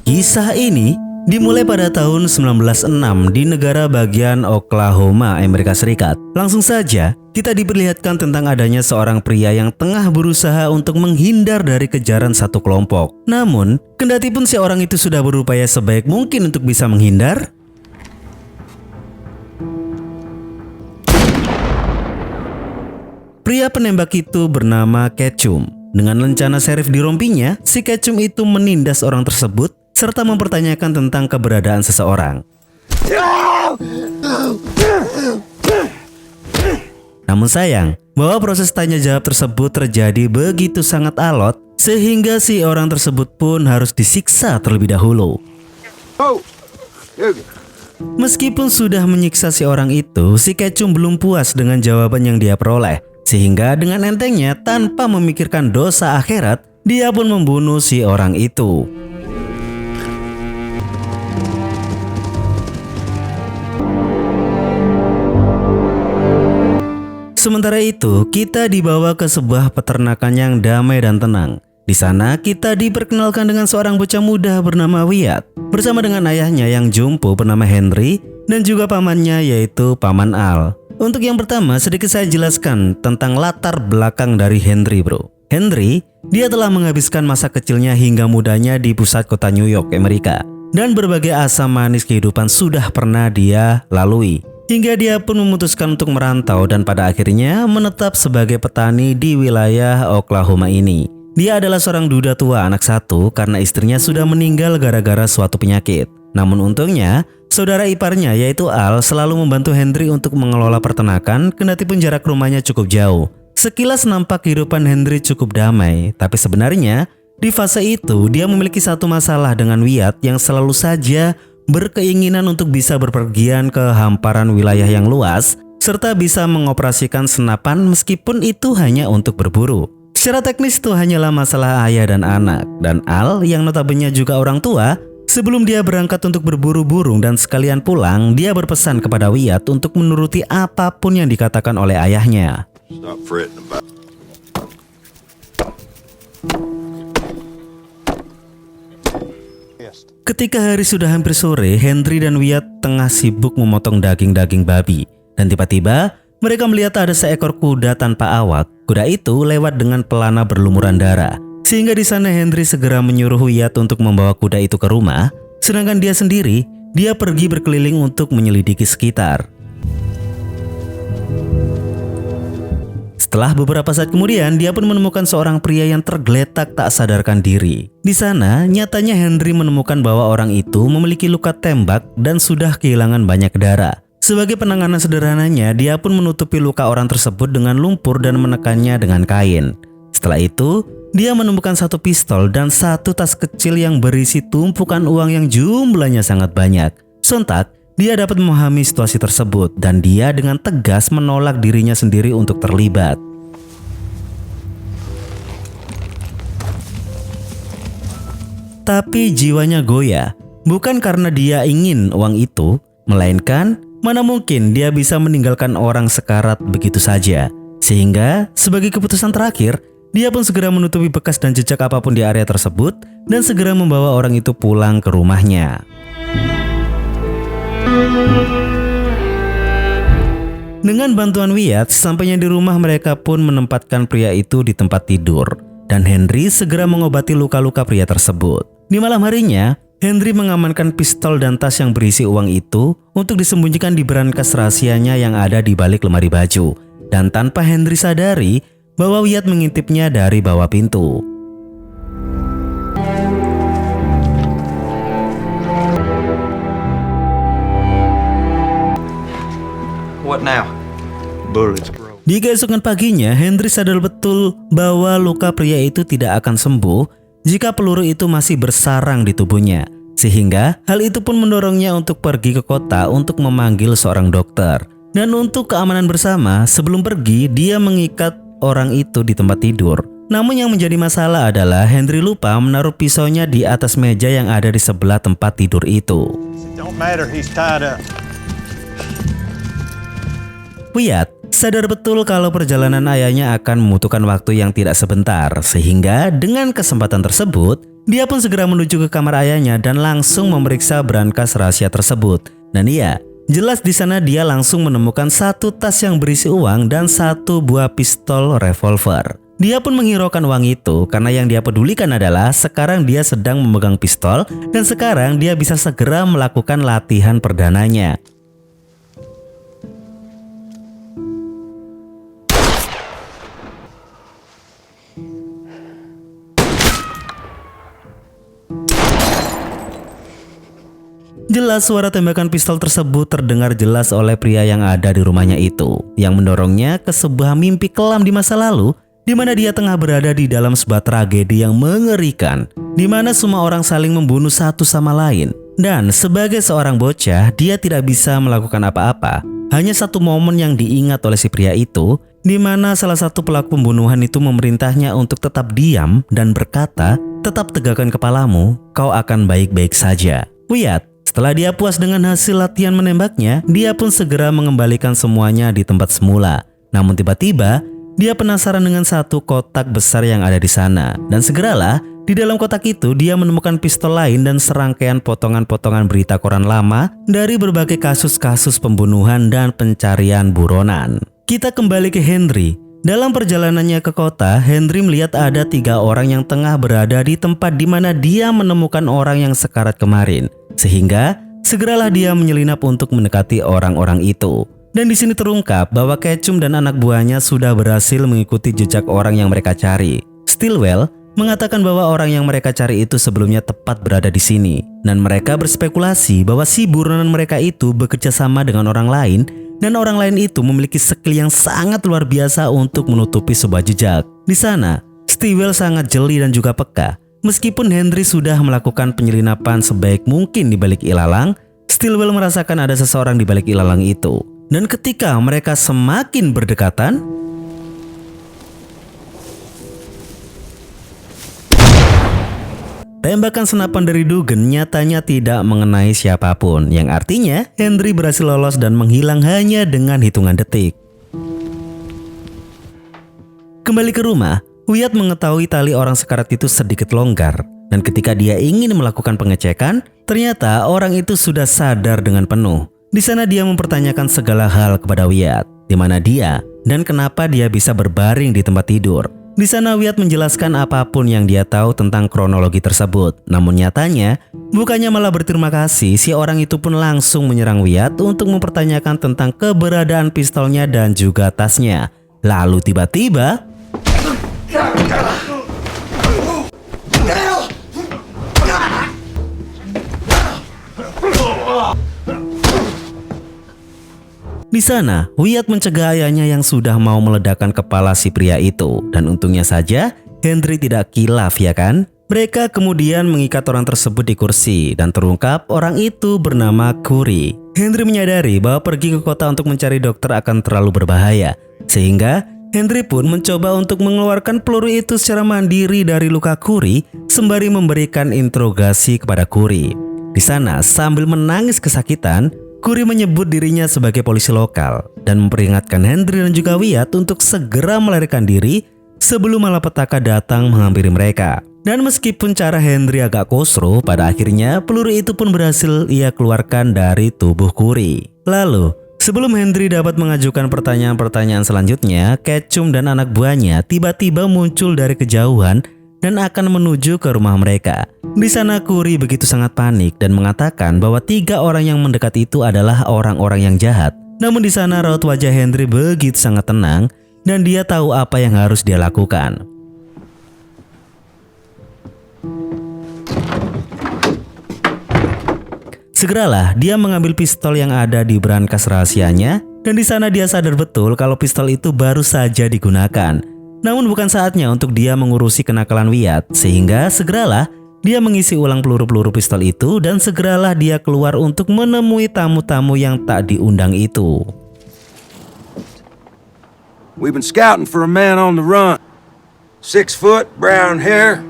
Kisah ini dimulai pada tahun 1906 di negara bagian Oklahoma, Amerika Serikat. Langsung saja, kita diperlihatkan tentang adanya seorang pria yang tengah berusaha untuk menghindar dari kejaran satu kelompok. Namun, kendati pun si orang itu sudah berupaya sebaik mungkin untuk bisa menghindar, pria penembak itu bernama Ketchum. Dengan lencana serif di rompinya, si Ketchum itu menindas orang tersebut serta mempertanyakan tentang keberadaan seseorang. Namun sayang, bahwa proses tanya jawab tersebut terjadi begitu sangat alot sehingga si orang tersebut pun harus disiksa terlebih dahulu. Meskipun sudah menyiksa si orang itu, si Ketchum belum puas dengan jawaban yang dia peroleh. Sehingga dengan entengnya tanpa memikirkan dosa akhirat, dia pun membunuh si orang itu. Sementara itu, kita dibawa ke sebuah peternakan yang damai dan tenang. Di sana, kita diperkenalkan dengan seorang bocah muda bernama Wyatt, bersama dengan ayahnya yang jompo bernama Henry, dan juga pamannya yaitu Paman Al. Untuk yang pertama, sedikit saya jelaskan tentang latar belakang dari Henry, bro. Henry, dia telah menghabiskan masa kecilnya hingga mudanya di pusat kota New York, Amerika. Dan berbagai asam manis kehidupan sudah pernah dia lalui. Hingga dia pun memutuskan untuk merantau dan pada akhirnya menetap sebagai petani di wilayah Oklahoma ini. Dia adalah seorang duda tua anak satu karena istrinya sudah meninggal gara-gara suatu penyakit. Namun untungnya, saudara iparnya yaitu Al selalu membantu Henry untuk mengelola peternakan kendati pun jarak rumahnya cukup jauh. Sekilas nampak kehidupan Henry cukup damai, tapi sebenarnya di fase itu dia memiliki satu masalah dengan Wyatt yang selalu saja berkeinginan untuk bisa berpergian ke hamparan wilayah yang luas serta bisa mengoperasikan senapan meskipun itu hanya untuk berburu. Secara teknis itu hanyalah masalah ayah dan anak, dan Al yang notabene juga orang tua, sebelum dia berangkat untuk berburu burung dan sekalian pulang, dia berpesan kepada Wyatt untuk menuruti apapun yang dikatakan oleh ayahnya. Ketika hari sudah hampir sore, Henry dan Wyatt tengah sibuk memotong daging-daging babi. Dan tiba-tiba, mereka melihat ada seekor kuda tanpa awak. Kuda itu lewat dengan pelana berlumuran darah. Sehingga di sana Henry segera menyuruh Wyatt untuk membawa kuda itu ke rumah. Sedangkan dia sendiri, dia pergi berkeliling untuk menyelidiki sekitar. Setelah beberapa saat kemudian, dia pun menemukan seorang pria yang tergeletak tak sadarkan diri. Di sana, nyatanya Henry menemukan bahwa orang itu memiliki luka tembak dan sudah kehilangan banyak darah. Sebagai penanganan sederhananya, dia pun menutupi luka orang tersebut dengan lumpur dan menekannya dengan kain. Setelah itu, dia menemukan satu pistol dan satu tas kecil yang berisi tumpukan uang yang jumlahnya sangat banyak. Sontak, dia dapat memahami situasi tersebut dan dia dengan tegas menolak dirinya sendiri untuk terlibat. Tapi jiwanya goyah, bukan karena dia ingin uang itu, melainkan mana mungkin dia bisa meninggalkan orang sekarat begitu saja. Sehingga sebagai keputusan terakhir, dia pun segera menutupi bekas dan jejak apapun di area tersebut dan segera membawa orang itu pulang ke rumahnya. Dengan bantuan Wyatt, sampainya di rumah mereka pun menempatkan pria itu di tempat tidur. Dan Henry segera mengobati luka-luka pria tersebut. Di malam harinya, Henry mengamankan pistol dan tas yang berisi uang itu untuk disembunyikan di brankas rahasianya yang ada di balik lemari baju. Dan tanpa Henry sadari bahwa Wyatt mengintipnya dari bawah pintu. What now? Bullets, bro. Di keesokan paginya, Henry sadar betul bahwa luka pria itu tidak akan sembuh jika peluru itu masih bersarang di tubuhnya. Sehingga hal itu pun mendorongnya untuk pergi ke kota untuk memanggil seorang dokter. Dan untuk keamanan bersama, sebelum pergi dia mengikat orang itu di tempat tidur. Namun yang menjadi masalah adalah Henry lupa menaruh pisaunya di atas meja yang ada di sebelah tempat tidur itu. Don't matter, he's tied up. Wyatt sadar betul kalau perjalanan ayahnya akan membutuhkan waktu yang tidak sebentar, sehingga dengan kesempatan tersebut Dia pun segera menuju ke kamar ayahnya dan langsung memeriksa berangkas rahasia tersebut. Dan iya, jelas di sana dia langsung menemukan satu tas yang berisi uang dan satu buah pistol revolver. Dia pun menghiraukan uang itu karena yang dia pedulikan adalah sekarang dia sedang memegang pistol dan sekarang dia bisa segera melakukan latihan perdananya. Jelas suara tembakan pistol tersebut terdengar jelas oleh pria yang ada di rumahnya itu, yang mendorongnya ke sebuah mimpi kelam di masa lalu, di mana dia tengah berada di dalam sebuah tragedi yang mengerikan, di mana semua orang saling membunuh satu sama lain. Dan sebagai seorang bocah, dia tidak bisa melakukan apa-apa. Hanya satu momen yang diingat oleh si pria itu, di mana salah satu pelaku pembunuhan itu memerintahnya untuk tetap diam dan berkata, "Tetap tegakkan kepalamu, kau akan baik-baik saja." Wyatt, setelah dia puas dengan hasil latihan menembaknya, dia pun segera mengembalikan semuanya di tempat semula. Namun tiba-tiba, dia penasaran dengan satu kotak besar yang ada di sana. Dan segeralah, di dalam kotak itu dia menemukan pistol lain dan serangkaian potongan-potongan berita koran lama dari berbagai kasus-kasus pembunuhan dan pencarian buronan. Kita kembali ke Henry. Dalam perjalanannya ke kota, Henry melihat ada 3 orang yang tengah berada di tempat di mana dia menemukan orang yang sekarat kemarin. Sehingga segeralah dia menyelinap untuk mendekati orang-orang itu. Dan di sini terungkap bahwa Ketchum dan anak buahnya sudah berhasil mengikuti jejak orang yang mereka cari. Stillwell mengatakan bahwa orang yang mereka cari itu sebelumnya tepat berada di sini. Dan mereka berspekulasi bahwa si buronan mereka itu bekerja sama dengan orang lain, dan orang lain itu memiliki skill yang sangat luar biasa untuk menutupi sebuah jejak. Di sana, Stillwell sangat jeli dan juga peka. Meskipun Henry sudah melakukan penyelinapan sebaik mungkin di balik ilalang, Stillwell merasakan ada seseorang di balik ilalang itu. Dan ketika mereka semakin berdekatan, tembakan senapan dari Dugan nyatanya tidak mengenai siapapun, yang artinya Henry berhasil lolos dan menghilang hanya dengan hitungan detik. Kembali ke rumah, Wyatt mengetahui tali orang sekarat itu sedikit longgar, dan ketika dia ingin melakukan pengecekan, ternyata orang itu sudah sadar dengan penuh. Di sana dia mempertanyakan segala hal kepada Wyatt, di mana dia dan kenapa dia bisa berbaring di tempat tidur. Di sana Wyatt menjelaskan apapun yang dia tahu tentang kronologi tersebut. Namun nyatanya, bukannya malah berterima kasih, si orang itu pun langsung menyerang Wyatt untuk mempertanyakan tentang keberadaan pistolnya dan juga tasnya. Lalu tiba-tiba, di sana, Wyatt mencegah ayahnya yang sudah mau meledakkan kepala si pria itu. Dan untungnya saja, Henry tidak kilaf, ya kan? Mereka kemudian mengikat orang tersebut di kursi dan terungkap orang itu bernama Curry. Henry menyadari bahwa pergi ke kota untuk mencari dokter akan terlalu berbahaya. Sehingga Henry pun mencoba untuk mengeluarkan peluru itu secara mandiri dari luka Curry sembari memberikan interogasi kepada Curry. Di sana, sambil menangis kesakitan, Curry menyebut dirinya sebagai polisi lokal dan memperingatkan Henry dan juga Wyatt untuk segera melarikan diri sebelum malapetaka datang menghampiri mereka. Dan meskipun cara Henry agak kosro, pada akhirnya peluru itu pun berhasil ia keluarkan dari tubuh Curry. Lalu, sebelum Henry dapat mengajukan pertanyaan-pertanyaan selanjutnya, Ketchum dan anak buahnya tiba-tiba muncul dari kejauhan dan akan menuju ke rumah mereka. Di sana Curry begitu sangat panik dan mengatakan bahwa 3 orang yang mendekat itu adalah orang-orang yang jahat. Namun di sana raut wajah Henry begitu sangat tenang dan dia tahu apa yang harus dia lakukan. Segeralah dia mengambil pistol yang ada di brankas rahasianya dan di sana dia sadar betul kalau pistol itu baru saja digunakan. Namun bukan saatnya untuk dia mengurusi kenakalan Wyatt, sehingga segeralah dia mengisi ulang peluru-peluru pistol itu dan segeralah dia keluar untuk menemui tamu-tamu yang tak diundang itu. We've been scouting for a man on the run. 6 foot, brown hair.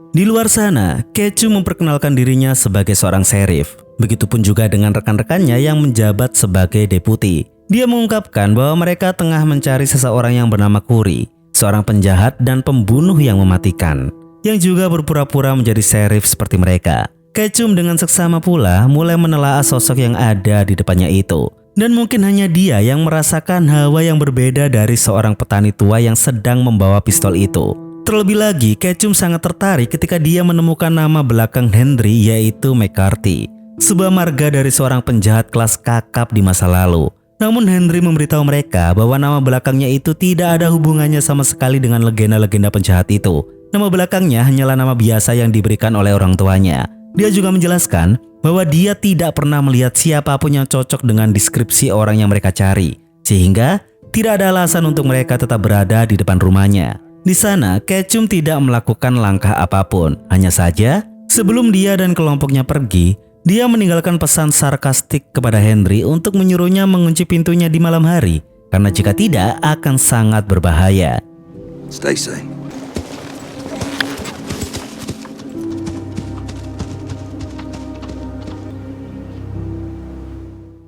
Di luar sana, Ketchum memperkenalkan dirinya sebagai seorang sheriff. Begitupun juga dengan rekan-rekannya yang menjabat sebagai deputi. Dia mengungkapkan bahwa mereka tengah mencari seseorang yang bernama Curry, seorang penjahat dan pembunuh yang mematikan. yang juga berpura-pura menjadi sheriff seperti mereka. Ketchum dengan seksama pula mulai menelaah sosok yang ada di depannya itu. Dan mungkin hanya dia yang merasakan hawa yang berbeda dari seorang petani tua yang sedang membawa pistol itu. Terlebih lagi, Ketchum sangat tertarik ketika dia menemukan nama belakang Henry, yaitu McCarthy, sebuah marga dari seorang penjahat kelas kakap di masa lalu. Namun Henry memberitahu mereka bahwa nama belakangnya itu tidak ada hubungannya sama sekali dengan legenda-legenda penjahat itu. Nama belakangnya hanyalah nama biasa yang diberikan oleh orang tuanya. Dia juga menjelaskan bahwa dia tidak pernah melihat siapapun yang cocok dengan deskripsi orang yang mereka cari, sehingga tidak ada alasan untuk mereka tetap berada di depan rumahnya. Di sana, Ketchum tidak melakukan langkah apapun. Hanya saja, sebelum dia dan kelompoknya pergi, dia meninggalkan pesan sarkastik kepada Henry untuk menyuruhnya mengunci pintunya di malam hari, karena jika tidak akan sangat berbahaya. Stay safe.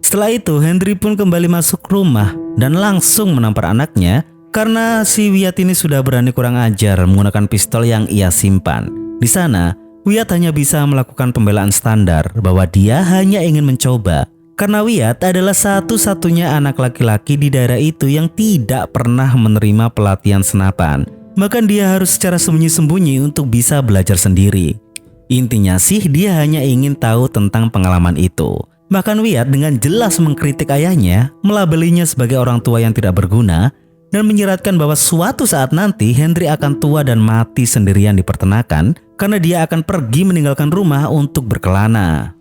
Setelah itu, Henry pun kembali masuk rumah dan langsung menampar anaknya karena si Wyatt ini sudah berani kurang ajar menggunakan pistol yang ia simpan. Di sana, Wyatt hanya bisa melakukan pembelaan standar bahwa dia hanya ingin mencoba. Karena Wyatt adalah satu-satunya anak laki-laki di daerah itu yang tidak pernah menerima pelatihan senapan. Bahkan dia harus secara sembunyi-sembunyi untuk bisa belajar sendiri. Intinya sih dia hanya ingin tahu tentang pengalaman itu. Bahkan Wyatt dengan jelas mengkritik ayahnya, melabelinya sebagai orang tua yang tidak berguna, dan menyiratkan bahwa suatu saat nanti Henry akan tua dan mati sendirian di peternakan karena dia akan pergi meninggalkan rumah untuk berkelana.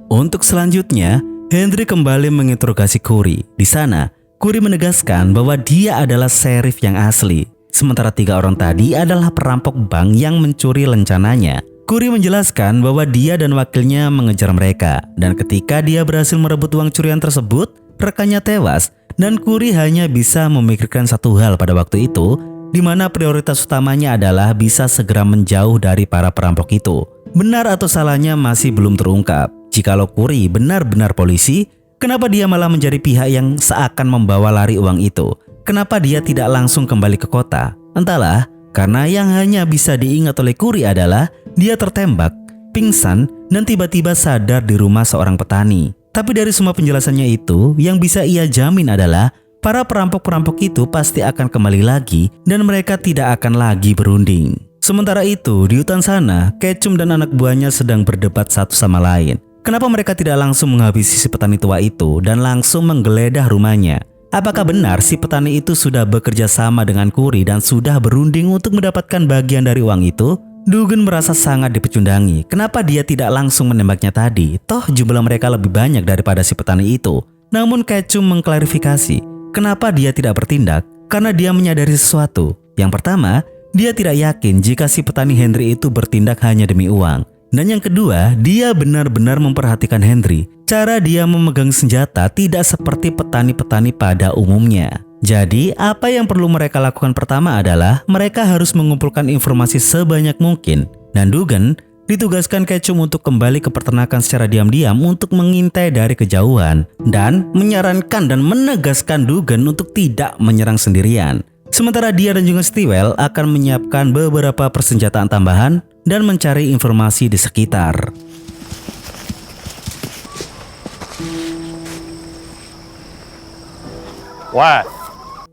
Untuk selanjutnya, Henry kembali menginterogasi Corey. Di sana, Corey menegaskan bahwa dia adalah sheriff yang asli. Sementara 3 orang tadi adalah perampok bank yang mencuri lencananya. Corey menjelaskan bahwa dia dan wakilnya mengejar mereka. Dan ketika dia berhasil merebut uang curian tersebut, rekannya tewas. Dan Corey hanya bisa memikirkan satu hal pada waktu itu, di mana prioritas utamanya adalah bisa segera menjauh dari para perampok itu. Benar atau salahnya masih belum terungkap. Jikalau Corey benar-benar polisi, kenapa dia malah menjadi pihak yang seakan membawa lari uang itu? Kenapa dia tidak langsung kembali ke kota? Entahlah, karena yang hanya bisa diingat oleh Corey adalah dia tertembak, pingsan, dan tiba-tiba sadar di rumah seorang petani. Tapi dari semua penjelasannya itu, yang bisa ia jamin adalah para perampok-perampok itu pasti akan kembali lagi dan mereka tidak akan lagi berunding. Sementara itu, di hutan sana, Ketchum dan anak buahnya sedang berdebat satu sama lain. Kenapa mereka tidak langsung menghabisi si petani tua itu dan langsung menggeledah rumahnya? Apakah benar si petani itu sudah bekerja sama dengan Corey dan sudah berunding untuk mendapatkan bagian dari uang itu? Dugan merasa sangat dipecundangi. Kenapa dia tidak langsung menembaknya tadi? Toh jumlah mereka lebih banyak daripada si petani itu. Namun Ketchum mengklarifikasi, kenapa dia tidak bertindak? Karena dia menyadari sesuatu. Yang pertama, dia tidak yakin jika si petani Henry itu bertindak hanya demi uang. Dan yang kedua, dia benar-benar memperhatikan Henry. Cara dia memegang senjata tidak seperti petani-petani pada umumnya. Jadi, apa yang perlu mereka lakukan pertama adalah mereka harus mengumpulkan informasi sebanyak mungkin. Dan Dugan ditugaskan Ketchum untuk kembali ke peternakan secara diam-diam untuk mengintai dari kejauhan. Dan menyarankan dan menegaskan Dugan untuk tidak menyerang sendirian. Sementara dia dan juga Stewell akan menyiapkan beberapa persenjataan tambahan dan mencari informasi di sekitar. Why?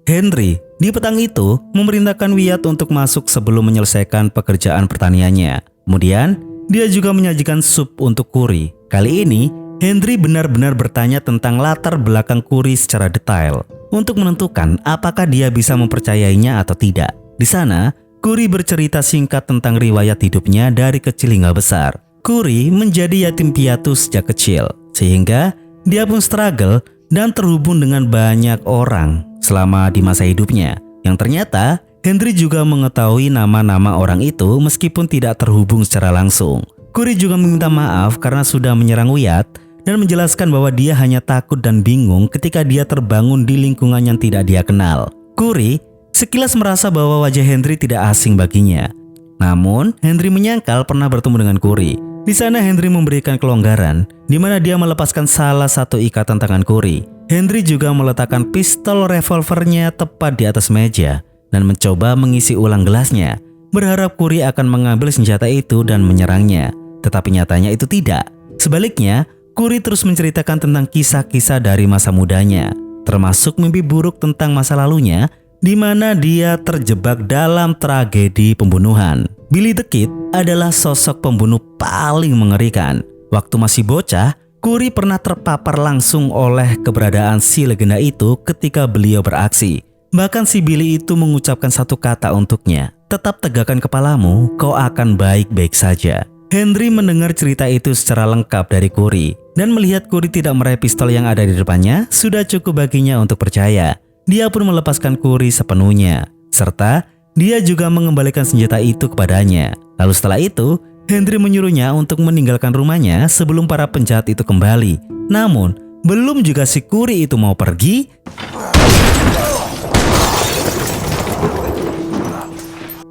Henry di petang itu memerintahkan Wyatt untuk masuk sebelum menyelesaikan pekerjaan pertaniannya. Kemudian, dia juga menyajikan sup untuk Corey. Kali ini, Henry benar-benar bertanya tentang latar belakang Corey secara detail untuk menentukan apakah dia bisa mempercayainya atau tidak. Di sana, Corey bercerita singkat tentang riwayat hidupnya dari kecil hingga besar. Corey menjadi yatim piatu sejak kecil, sehingga dia pun struggle dan terhubung dengan banyak orang selama di masa hidupnya. Yang ternyata, Henry juga mengetahui nama-nama orang itu meskipun tidak terhubung secara langsung. Corey juga meminta maaf karena sudah menyerang Wyatt dan menjelaskan bahwa dia hanya takut dan bingung ketika dia terbangun di lingkungan yang tidak dia kenal. Corey sekilas merasa bahwa wajah Henry tidak asing baginya. Namun, Henry menyangkal pernah bertemu dengan Corey. Di sana Henry memberikan kelonggaran, di mana dia melepaskan salah satu ikatan tangan Corey. Henry juga meletakkan pistol revolvernya tepat di atas meja dan mencoba mengisi ulang gelasnya, berharap Corey akan mengambil senjata itu dan menyerangnya. Tetapi nyatanya itu tidak. Sebaliknya, Corey terus menceritakan tentang kisah-kisah dari masa mudanya, termasuk mimpi buruk tentang masa lalunya, di mana dia terjebak dalam tragedi pembunuhan. Billy the Kid adalah sosok pembunuh paling mengerikan. Waktu masih bocah, Corey pernah terpapar langsung oleh keberadaan si legenda itu ketika beliau beraksi. Bahkan si Billy itu mengucapkan satu kata untuknya, "Tetap tegakkan kepalamu, kau akan baik-baik saja." Henry mendengar cerita itu secara lengkap dari Corey, dan melihat Corey tidak meraih pistol yang ada di depannya, sudah cukup baginya untuk percaya. Dia pun melepaskan Corey sepenuhnya, serta dia juga mengembalikan senjata itu kepadanya. Lalu setelah itu, Henry menyuruhnya untuk meninggalkan rumahnya sebelum para penjahat itu kembali. Namun, belum juga si Corey itu mau pergi,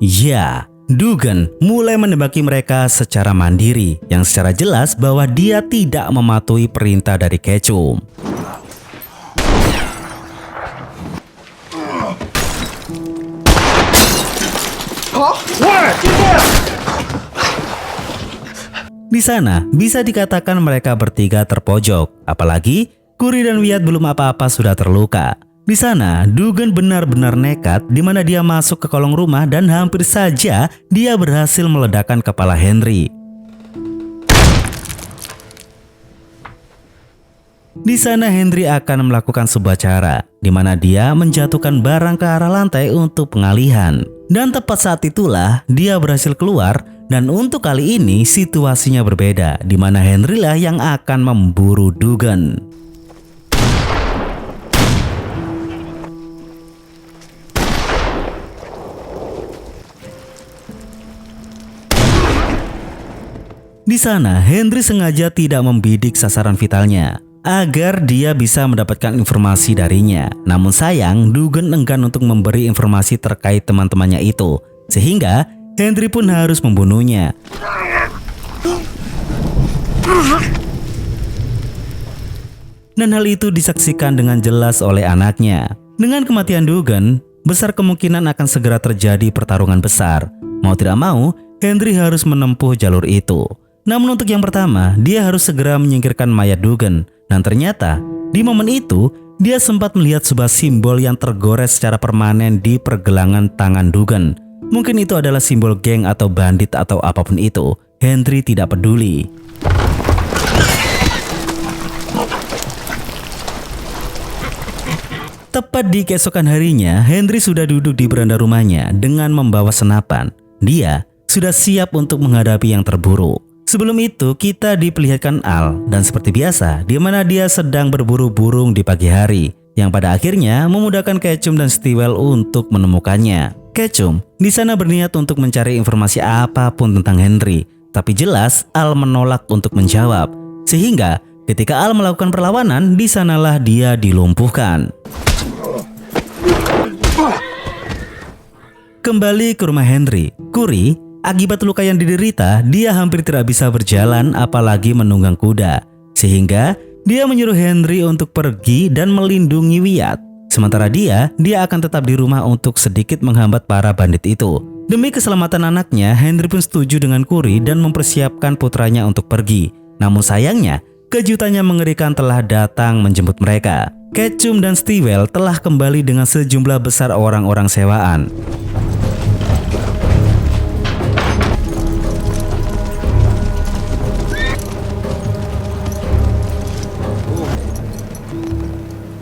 ya, Dugan mulai menembaki mereka secara mandiri, yang secara jelas bahwa dia tidak mematuhi perintah dari Ketchum. Di sana bisa dikatakan mereka bertiga terpojok, apalagi Corey dan Wyatt belum apa-apa sudah terluka. Di sana Dugan benar-benar nekat, di mana dia masuk ke kolong rumah dan hampir saja dia berhasil meledakkan kepala Henry. Di sana Henry akan melakukan sebuah cara, di mana dia menjatuhkan barang ke arah lantai untuk pengalihan. Dan tepat saat itulah dia berhasil keluar, dan untuk kali ini situasinya berbeda, di mana Henry lah yang akan memburu Dugan. Di sana Henry sengaja tidak membidik sasaran vitalnya, agar dia bisa mendapatkan informasi darinya. Namun sayang, Dugan enggan untuk memberi informasi terkait teman-temannya itu, sehingga Henry pun harus membunuhnya. Dan hal itu disaksikan dengan jelas oleh anaknya. Dengan kematian Dugan, besar kemungkinan akan segera terjadi pertarungan besar. Mau tidak mau, Henry harus menempuh jalur itu. Namun untuk yang pertama, dia harus segera menyingkirkan mayat Dugan. Dan ternyata, di momen itu, dia sempat melihat sebuah simbol yang tergores secara permanen di pergelangan tangan Dugan. Mungkin itu adalah simbol geng atau bandit atau apapun itu. Henry tidak peduli. Tepat di keesokan harinya, Henry sudah duduk di beranda rumahnya dengan membawa senapan. Dia sudah siap untuk menghadapi yang terburuk. Sebelum itu, kita diperlihatkan Al, dan seperti biasa, di mana dia sedang berburu burung di pagi hari, yang pada akhirnya memudahkan Ketchum dan Stewell untuk menemukannya. Ketchum di sana berniat untuk mencari informasi apapun tentang Henry, tapi jelas Al menolak untuk menjawab, sehingga ketika Al melakukan perlawanan, di sanalah dia dilumpuhkan. Kembali ke rumah Henry, Corey, akibat luka yang diderita, dia hampir tidak bisa berjalan apalagi menunggang kuda. Sehingga dia menyuruh Henry untuk pergi dan melindungi Wyatt. Sementara dia akan tetap di rumah untuk sedikit menghambat para bandit itu. Demi keselamatan anaknya, Henry pun setuju dengan Corey dan mempersiapkan putranya untuk pergi. Namun sayangnya, kejutan yang mengerikan telah datang menjemput mereka. Ketchum dan Stewell telah kembali dengan sejumlah besar orang-orang sewaan.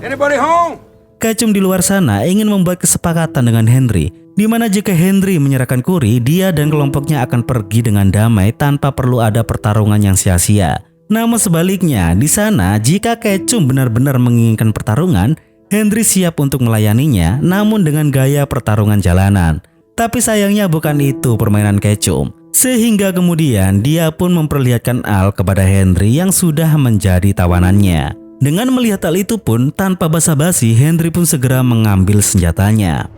Anybody home? Ketchum di luar sana ingin membuat kesepakatan dengan Henry, di mana jika Henry menyerahkan Corey, dia dan kelompoknya akan pergi dengan damai tanpa perlu ada pertarungan yang sia-sia. Namun sebaliknya, di sana jika Ketchum benar-benar menginginkan pertarungan, Henry siap untuk melayaninya, namun dengan gaya pertarungan jalanan. Tapi sayangnya bukan itu permainan Ketchum, sehingga kemudian dia pun memperlihatkan Al kepada Henry yang sudah menjadi tawanannya. Dengan melihat hal itu pun, tanpa basa-basi, Henry pun segera mengambil senjatanya.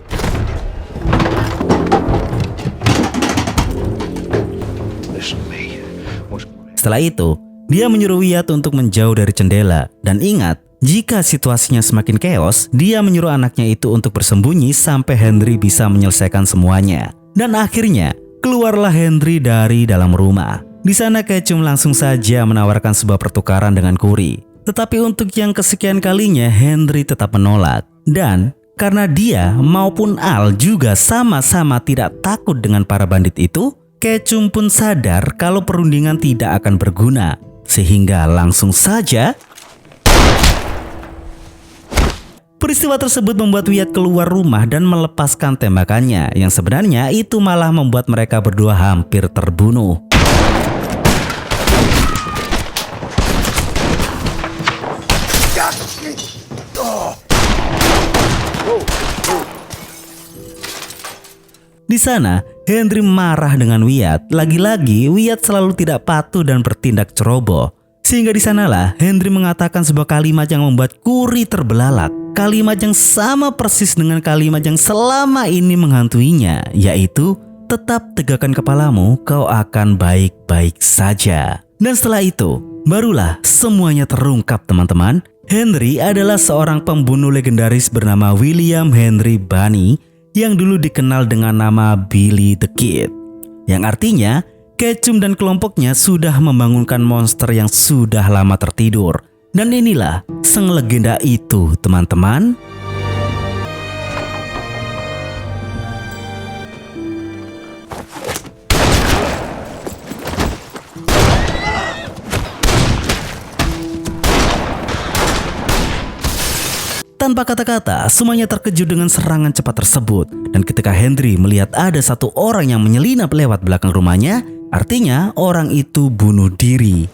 Listen to me. What's going to setelah itu, dia menyuruh Wyatt untuk menjauh dari jendela. Dan ingat, jika situasinya semakin chaos, dia menyuruh anaknya itu untuk bersembunyi sampai Henry bisa menyelesaikan semuanya. Dan akhirnya, keluarlah Henry dari dalam rumah. Di sana Ketchum langsung saja menawarkan sebuah pertukaran dengan Curry. Tetapi untuk yang kesekian kalinya Henry tetap menolak. Dan karena dia maupun Al juga sama-sama tidak takut dengan para bandit itu, Ketchum pun sadar kalau perundingan tidak akan berguna. Sehingga langsung saja peristiwa tersebut membuat Wyatt keluar rumah dan melepaskan tembakannya, yang sebenarnya itu malah membuat mereka berdua hampir terbunuh. Di sana, Henry marah dengan Wyatt. Lagi-lagi, Wyatt selalu tidak patuh dan bertindak ceroboh. Sehingga di sanalah Henry mengatakan sebuah kalimat yang membuat Curry terbelalak. Kalimat yang sama persis dengan kalimat yang selama ini menghantuinya, yaitu, "Tetap tegakkan kepalamu, kau akan baik-baik saja." Dan setelah itu, barulah semuanya terungkap, teman-teman. Henry adalah seorang pembunuh legendaris bernama William Henry Bunny yang dulu dikenal dengan nama Billy the Kid. Yang artinya, Ketchum dan kelompoknya sudah membangunkan monster yang sudah lama tertidur. Dan inilah sang legenda itu, teman-teman. Tanpa kata-kata, semuanya terkejut dengan serangan cepat tersebut. Dan ketika Henry melihat ada satu orang yang menyelinap lewat belakang rumahnya, artinya orang itu bunuh diri.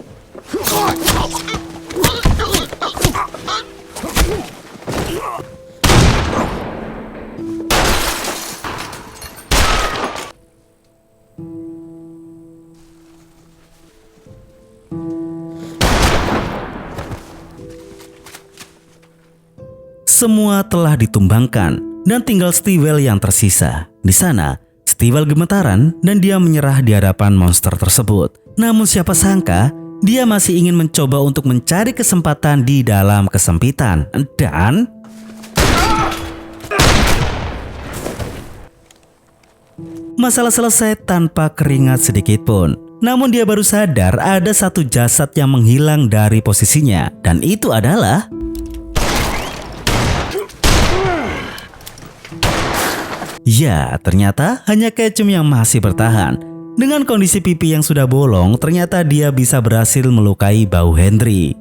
Semua telah ditumbangkan dan tinggal Stilwell yang tersisa. Di sana, Stilwell gemetaran dan dia menyerah di hadapan monster tersebut. Namun siapa sangka, dia masih ingin mencoba untuk mencari kesempatan di dalam kesempitan. Dan masalah selesai tanpa keringat sedikit pun. Namun dia baru sadar ada satu jasad yang menghilang dari posisinya. Dan itu adalah ya, ternyata hanya Ketchum yang masih bertahan. Dengan kondisi pipi yang sudah bolong, ternyata dia bisa berhasil melukai bahu Henry.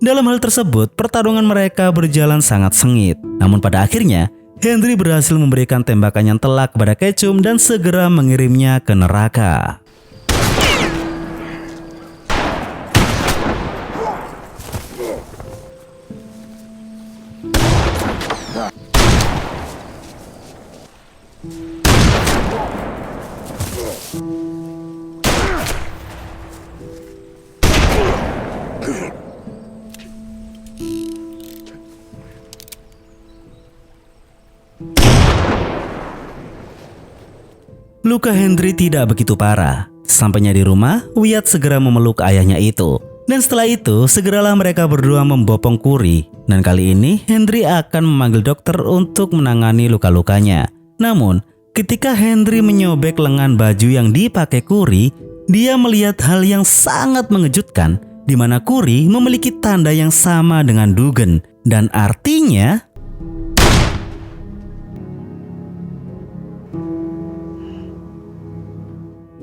Dalam hal tersebut, pertarungan mereka berjalan sangat sengit. Namun pada akhirnya, Henry berhasil memberikan tembakan yang telak kepada Ketchum dan segera mengirimnya ke neraka. Luka Henry tidak begitu parah. Sampainya di rumah, Wyatt segera memeluk ayahnya itu. Dan setelah itu, segeralah mereka berdua membopong Curry. Dan kali ini, Henry akan memanggil dokter untuk menangani luka-lukanya. Namun, ketika Henry menyobek lengan baju yang dipakai Curry, dia melihat hal yang sangat mengejutkan, di mana Curry memiliki tanda yang sama dengan Dugan. Dan artinya,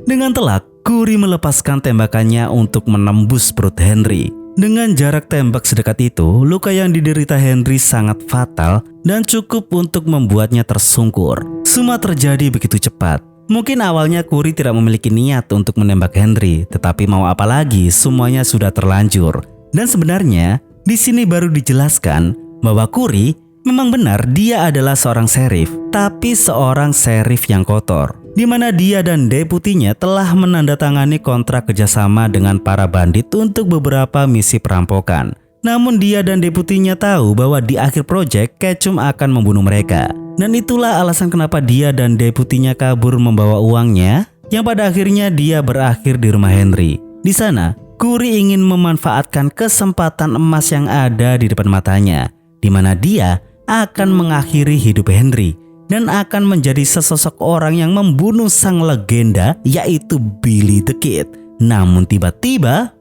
dengan telak, Curry melepaskan tembakannya untuk menembus perut Henry. Dengan jarak tembak sedekat itu, luka yang diderita Henry sangat fatal dan cukup untuk membuatnya tersungkur. Semua terjadi begitu cepat. Mungkin awalnya Curry tidak memiliki niat untuk menembak Henry, tetapi mau apa lagi, semuanya sudah terlanjur. Dan sebenarnya, di sini baru dijelaskan bahwa Curry memang benar dia adalah seorang sheriff, tapi seorang sheriff yang kotor, di mana dia dan deputinya telah menandatangani kontrak kerjasama dengan para bandit untuk beberapa misi perampokan. Namun dia dan deputinya tahu bahwa di akhir proyek Ketchum akan membunuh mereka. Dan itulah alasan kenapa dia dan deputinya kabur membawa uangnya, yang pada akhirnya dia berakhir di rumah Henry. Di sana, Curry ingin memanfaatkan kesempatan emas yang ada di depan matanya, di mana dia akan mengakhiri hidup Henry dan akan menjadi sesosok orang yang membunuh sang legenda, yaitu Billy the Kid. Namun tiba-tiba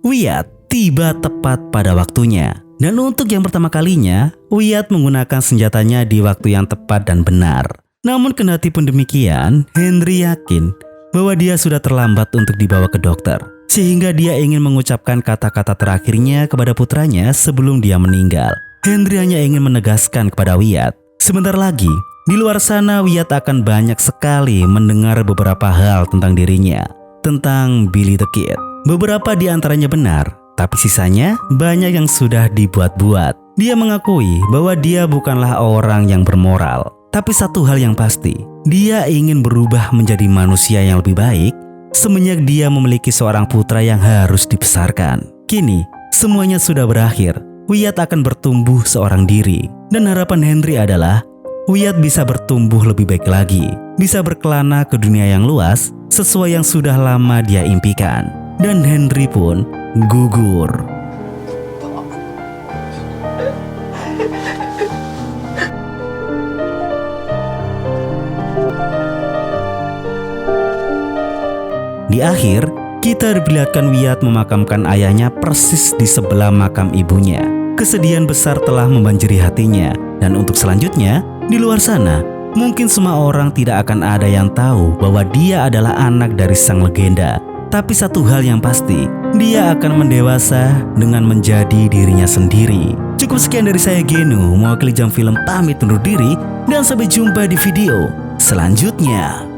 Wyatt tiba tepat pada waktunya. Dan untuk yang pertama kalinya, Wyatt menggunakan senjatanya di waktu yang tepat dan benar. Namun kendati pun demikian, Henry yakin bahwa dia sudah terlambat untuk dibawa ke dokter. Sehingga dia ingin mengucapkan kata-kata terakhirnya kepada putranya sebelum dia meninggal. Henry hanya ingin menegaskan kepada Wyatt, sebentar lagi, di luar sana Wyatt akan banyak sekali mendengar beberapa hal tentang dirinya, tentang Billy the Kid. Beberapa di antaranya benar, tapi sisanya banyak yang sudah dibuat-buat. Dia mengakui bahwa dia bukanlah orang yang bermoral. Tapi satu hal yang pasti, dia ingin berubah menjadi manusia yang lebih baik semenjak dia memiliki seorang putra yang harus dibesarkan. Kini, semuanya sudah berakhir. Wyatt akan bertumbuh seorang diri. Dan harapan Henry adalah Wyatt bisa bertumbuh lebih baik lagi, bisa berkelana ke dunia yang luas sesuai yang sudah lama dia impikan. Dan Henry pun gugur. Di akhir, kita diperlihatkan Wyatt memakamkan ayahnya persis di sebelah makam ibunya. Kesedihan besar telah membanjiri hatinya. Dan untuk selanjutnya, di luar sana, mungkin semua orang tidak akan ada yang tahu bahwa dia adalah anak dari sang legenda. Tapi satu hal yang pasti, dia akan mendewasa dengan menjadi dirinya sendiri. Cukup sekian dari saya, Genu, mewakili Jam Film pamit undur diri, dan sampai jumpa di video selanjutnya.